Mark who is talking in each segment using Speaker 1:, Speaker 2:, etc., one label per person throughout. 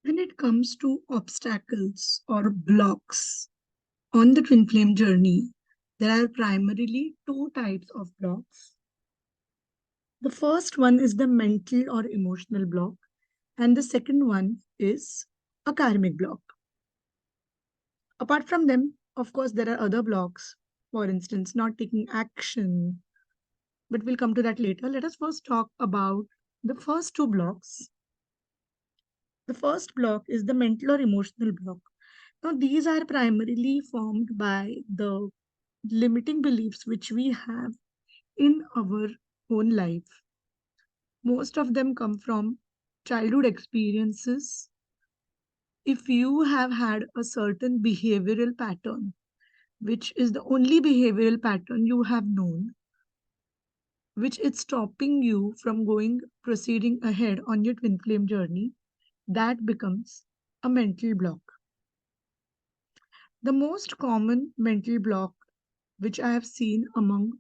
Speaker 1: When it comes to obstacles or blocks on the twin flame journey, there are primarily two types of blocks. The first one is the mental or emotional block, and the second one is a karmic block. Apart from them, of course, there are other blocks, for instance, not taking action, but we'll come to that later. Let us first talk about the first two blocks. The first block is the mental or emotional block. Now, these are primarily formed by the limiting beliefs which we have in our own life. Most of them come from childhood experiences. If you have had a certain behavioral pattern, which is the only behavioral pattern you have known, which is stopping you from proceeding ahead on your twin flame journey, that becomes a mental block. The most common mental block which I have seen among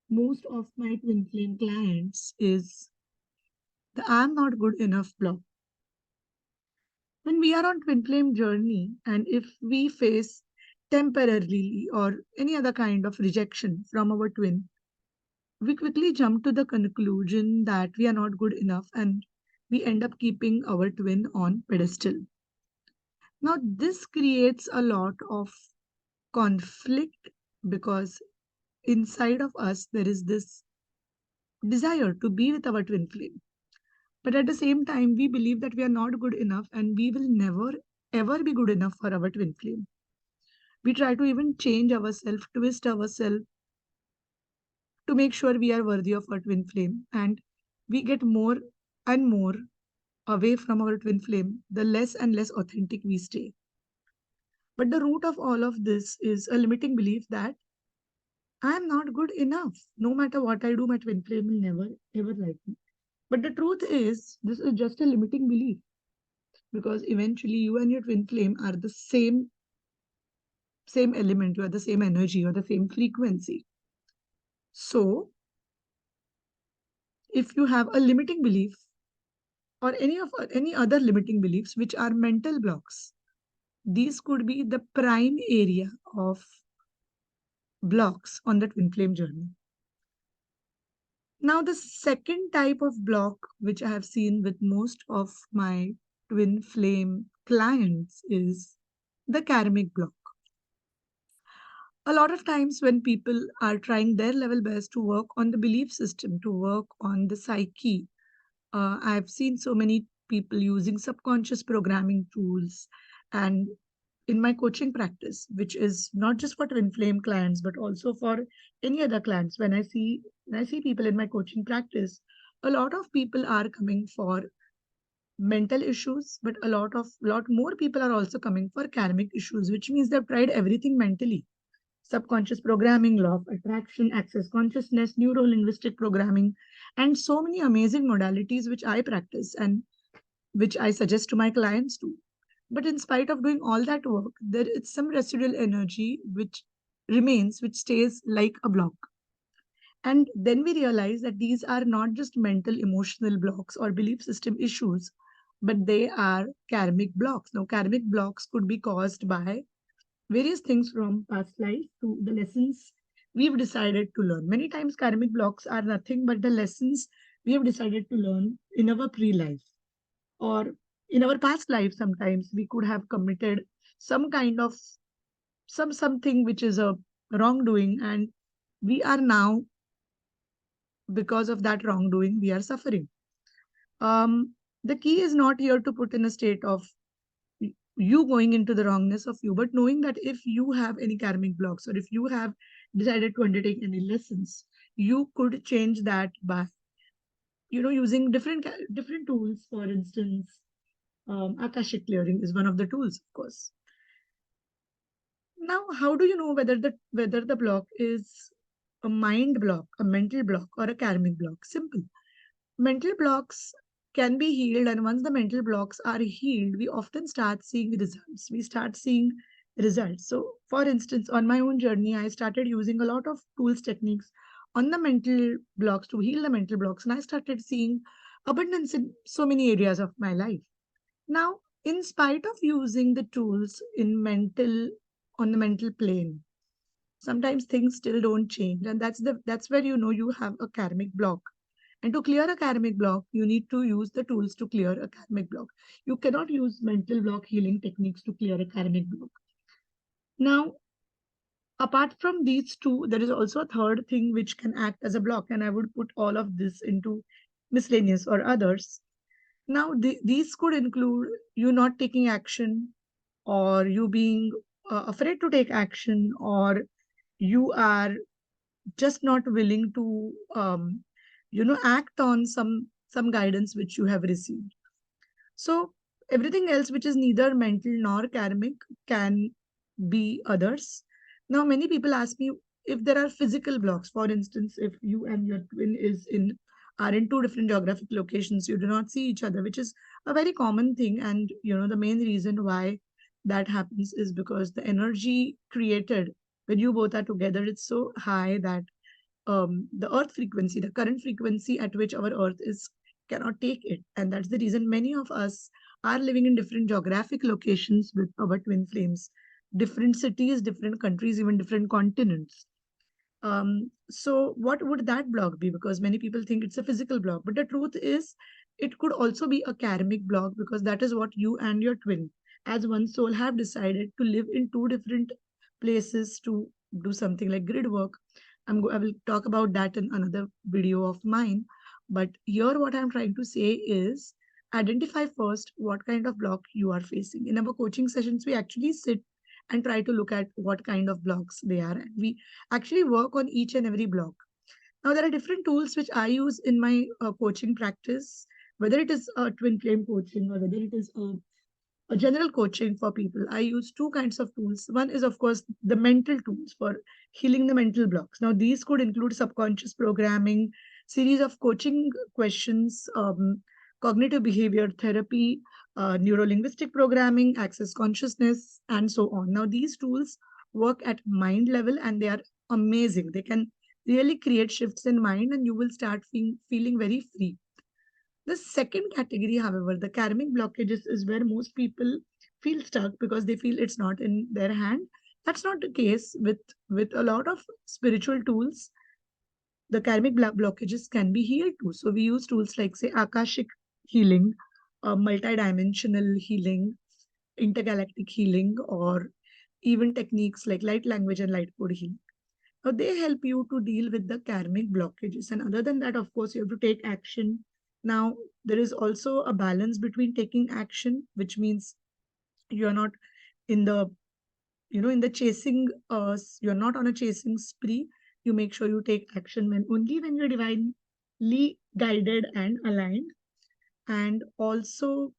Speaker 1: most of my twin flame clients is the I'm not good enough block. When we are on twin flame journey and if we face temporarily or any other kind of rejection from our twin, we quickly jump to the conclusion that we are not good enough and we end up keeping our twin on pedestal. Now this creates a lot of conflict because inside of us there is this desire to be with our twin flame. But at the same time, we believe that we are not good enough and we will never ever be good enough for our twin flame. We try to even change ourselves, twist ourselves to make sure we are worthy of our twin flame. And we get more and more away from our twin flame, the less and less authentic we stay. But the root of all of this is a limiting belief that I am not good enough. No matter what I do, my twin flame will never ever like me. But the truth is, this is just a limiting belief because eventually you and your twin flame are the same element, you are the same energy, you are the same frequency. So if you have a limiting belief or any other limiting beliefs which are mental blocks, these could be the prime area of blocks on the twin flame journey. Now the second type of block which I have seen with most of my twin flame clients is the karmic block. A lot of times when people are trying their level best to work on the belief system, to work on the psyche, I've seen so many people using subconscious programming tools. And in my coaching practice, which is not just for twin flame clients, but also for any other clients, when I see people in my coaching practice, a lot of people are coming for mental issues, but a lot more people are also coming for karmic issues, which means they've tried everything mentally: subconscious programming, law of attraction, access consciousness, neuro linguistic programming, and so many amazing modalities which I practice and which I suggest to my clients too. But in spite of doing all that work, there is some residual energy which remains, which stays like a block. And then we realize that these are not just mental, emotional blocks or belief system issues, but they are karmic blocks. Now, karmic blocks could be caused by various things from past life to the lessons we've decided to learn. Many times, karmic blocks are nothing but the lessons we have decided to learn in our pre life or in our past life. Sometimes we could have committed some kind of something which is a wrongdoing, and we are now, because of that wrongdoing, we are suffering. The key is not here to put in a state of you going into the wrongness of you, but knowing that if you have any karmic blocks or if you have decided to undertake any lessons, you could change that by using different tools. For instance, akashic clearing is one of the tools, of course. Now, how do you know whether the block is a mind block, a mental block, or a karmic block? Simple. Mental blocks can be healed, and once the mental blocks are healed, we often start seeing results. We start seeing results. So, for instance, on my own journey, I started using a lot of tools, techniques on the mental blocks to heal the mental blocks, and I started seeing abundance in so many areas of my life. Now, In spite of using the tools on the mental plane, sometimes things still don't change, and that's where you know you have a karmic block. And to clear a karmic block, you need to use the tools to clear a karmic block. You cannot use mental block healing techniques to clear a karmic block. Now, apart from these two, there is also a third thing which can act as a block, and I would put all of this into miscellaneous or others. Now, these could include you not taking action, or you being afraid to take action, or you are just not willing to, act on some guidance which you have received. So everything else which is neither mental nor karmic can be others. Now, many people ask me if there are physical blocks. For instance, if you and your twin are in two different geographic locations, you do not see each other, which is a very common thing. And the main reason why that happens is because the energy created when you both are together, it's so high that the earth frequency, the current frequency at which our earth is, cannot take it. And that's the reason many of us are living in different geographic locations with our twin flames, different cities, different countries, even different continents. So what would that block be? Because many people think it's a physical block, but the truth is it could also be a karmic block, because that is what you and your twin as one soul have decided to live in two different places to do something like grid work. I will talk about that in another video of mine. But here what I'm trying to say is identify first what kind of block you are facing. In our coaching sessions, we actually sit and try to look at what kind of blocks they are. And we actually work on each and every block. Now, there are different tools which I use in my coaching practice, whether it is a twin flame coaching or whether it is a general coaching for people. I use two kinds of tools. One is, of course, the mental tools for healing the mental blocks. Now, these could include subconscious programming, series of coaching questions, cognitive behavior therapy, neuro-linguistic programming, access consciousness, and so on. Now, these tools work at mind level and they are amazing. They can really create shifts in mind, and you will start feeling very free. The second category, however, the karmic blockages, is where most people feel stuck because they feel it's not in their hand. That's not the case with a lot of spiritual tools. The karmic blockages can be healed too. So we use tools like, say, Akashic healing, multidimensional healing, intergalactic healing, or even techniques like light language and light code healing. Now, they help you to deal with the karmic blockages. And other than that, of course, you have to take action. Now, there is also a balance between taking action, which means you're not in the, in the chasing, you're not on a chasing spree. You make sure you take action when you're divinely guided and aligned. And also,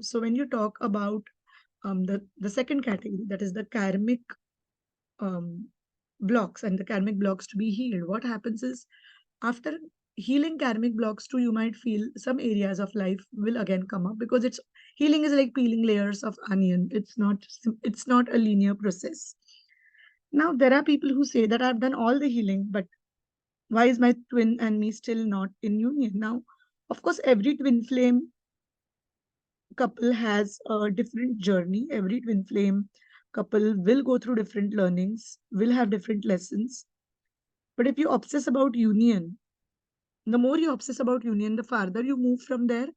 Speaker 1: so when you talk about the second category, that is the karmic um, blocks and the karmic blocks to be healed, what happens is after healing karmic blocks too, you might feel some areas of life will again come up, because it's healing is like peeling layers of onion. It's not a linear process. Now there are people who say that I've done all the healing, but why is my twin and me still not in union? Now, of course, every twin flame couple has a different journey. Every twin flame couple will go through different learnings, will have different lessons. But if you obsess about union, the more you obsess about union, the farther you move from there,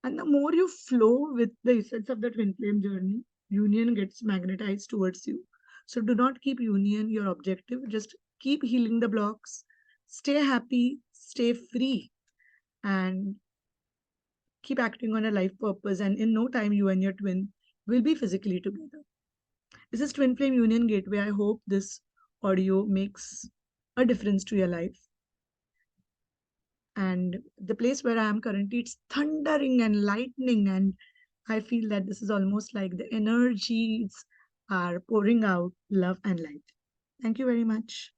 Speaker 1: and the more you flow with the essence of the twin flame journey, union gets magnetized towards you. So do not keep union your objective. Just keep healing the blocks, stay happy, stay free, and keep acting on a life purpose. And in no time, you and your twin will be physically together. This is Twin Flame Union Gateway. I hope this audio makes a difference to your life. And the place where I am currently, it's thundering and lightning, and I feel that this is almost like the energies are pouring out love and light. Thank you very much.